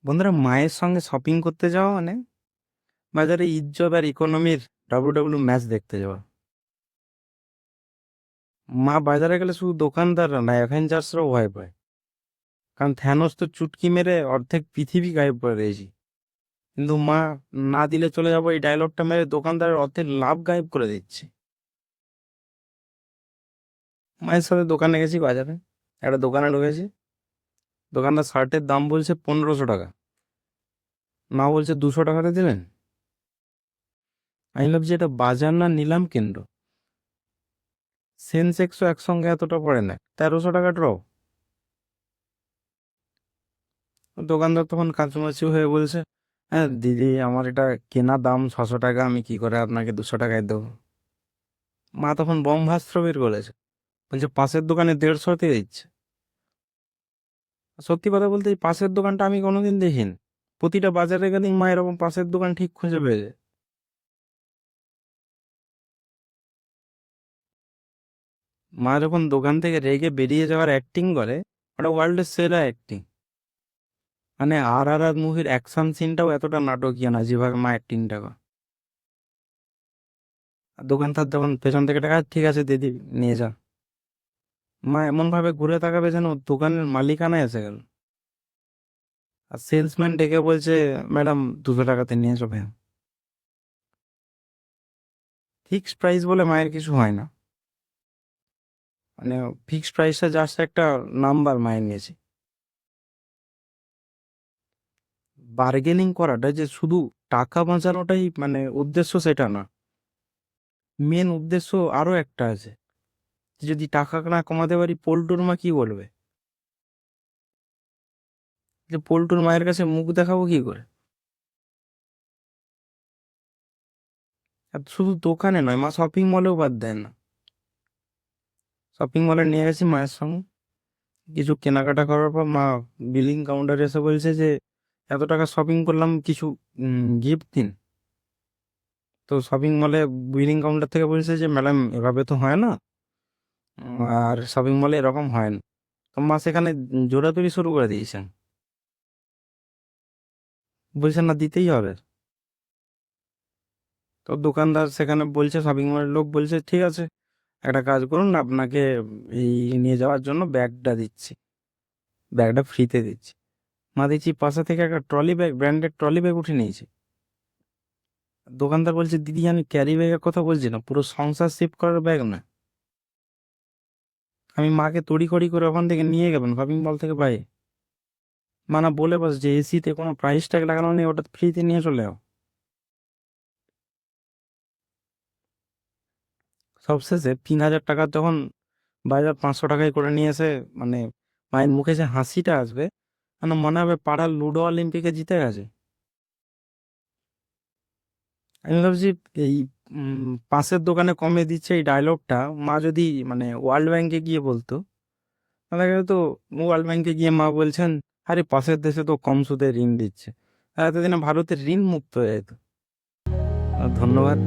বন্ধুরা, মায়ের সঙ্গে শপিং করতে যাওয়া মানে বাজারে ইজ্জত আর ইকোনমির ম্যাচ দেখতে যাওয়া। মা বাজারে গেলে শুধু দোকানদাররা না, অ্যাভেঞ্জার্সরাও ভয় পায়। কারণ থ্যানোস তো চুটকি মেরে অর্ধেক পৃথিবী গায়েব করে দিয়েছি, কিন্তু মা না দিলে চলে যাবো এই ডায়লগটা মেরে দোকানদারের অর্ধেক লাভ গায়েব করে দিচ্ছে। মায়ের সাথে দোকানে গেছি, বাজারে একটা দোকানে ঢুকেছি। দোকানদার শার্টের দাম বলছে 1500 টাকা, মা বলছে 200 টাকাতে দিলেন। আমি ভাবছি এটা বাজার না নিলাম কেন্দ্র। সেন্সেক্সও একসঙ্গে এতটা পড়ে না, 1300 টাকা ড্রপ। দোকানদার তখন কাঁচুমাচু হয়ে বলছে, হ্যাঁ দিদি, আমার এটা কেনা দাম 600 টাকা, আমি কি করে আপনাকে 200 টাকায় দেবো। মা তখন ব্রহ্মাস্ত্র বের করেছে, বলছে পাশের দোকানে 150-তে দিচ্ছে। সত্যি কথা বলতে এই পাশের দোকানটা আমি কোনোদিন দেখিনি। প্রতিটা বাজারে গেলেই মা এরকম পাশের দোকান ঠিক খুঁজে পেয়ে যায়। মা যখন দোকান থেকে রেগে বেরিয়ে যাওয়ার অ্যাক্টিং করে, ওটা ওয়ার্ল্ডের সেরা অ্যাক্টিং। মানে আর মুভির অ্যাকশন সিনটাও এতটা নাটকীয় না যেভাবে মা অ্যাক্টিংটা করে। আর দোকানদার যখন পেছন থেকে টাকা, ঠিক আছে দিদি নিয়ে যা, মা এমন ভাবে ঘুরে তাকাবে যেন দোকানের মালিকানা এসে গেল। আর সেলসম্যান ডেকে বলছে, ম্যাডাম 200 টাকাতে নিয়ে যাবে। ফিক্সড প্রাইস বলে মায়ের কিছু হয় না। মানে ফিক্সড প্রাইসটা জাস্ট একটা নাম্বার মায়ের নিয়েছে। বার্গেনিং করাটা যে শুধু টাকা বাঁচানোটাই মানে উদ্দেশ্য, সেটা না। মেন উদ্দেশ্য আরো একটা আছে। যদি টাকা না কমাতে পারি, পল্টুর মা কি বলবে? যে পল্টুর মায়ের কাছে মুখ দেখাবো কি করে? আর শুধু দোকানে নয়, মা শপিং মলেও বাদ দেয় না। শপিং মলে নিয়ে গেছি মায়ের সঙ্গে, কিছু কেনাকাটা করার পর মা বিলিং কাউন্টারে এসে বলছে যে এত টাকা শপিং করলাম, কিছু গিফট দিন। তো শপিং মলে বিলিং কাউন্টার থেকে বলছে যে ম্যাডাম, এভাবে তো হয় না, আর শপিং মলে এরকম হয় না। তো মা সেখানে জোরাজুরি শুরু করে দিয়েছেন, বলছেন না দিতেই হবে। তো দোকানদার সেখানে বলছে, শপিং মলের লোক বলছে, ঠিক আছে একটা কাজ করুন, আপনাকে এই নিয়ে যাওয়ার জন্য ব্যাগটা দিচ্ছি, ব্যাগটা ফ্রিতে দিচ্ছি। মা দিচ্ছি পাশে থেকে একটা trolley bag, branded trolley bag উঠে নিয়েছে। দোকানদার বলছে, দিদি আমি ক্যারি ব্যাগের কথা বলছি না, পুরো সংসার শিফট করার ব্যাগ না। আমি মাকে তড়িঘড়ি করে ওখান থেকে নিয়ে গেলাম শপিং মল থেকে বাইরে। মানা বলে বাস যে এসিতে কোনো প্রাইস ট্যাগ লাগানো নেই, ওটা ফ্রিতে নিয়ে চলে যাও। সবশেষে 3,000 টাকা যখন বাজার 500 টাকায় করে নিয়ে এসে, মানে মায়ের মুখে যে হাসিটা আসবে, মানে মনে হবে পাড়ার লুডো অলিম্পিকে জিতে গেছে। আমি ভাবছি এই পাশের দোকানে কমে দিচ্ছে এই ডায়লগটা মা যদি মানে ওয়ার্ল্ড ব্যাংকে গিয়ে বলতো, তাহলে তো ওয়ার্ল্ড ব্যাংকে গিয়ে মা বলছেন, আরে পাশের দেশে তো কম সুদে ঋণ দিচ্ছে, আর এতদিনে ভারতের ঋণ মুক্ত হয়ে যেত। ধন্যবাদ।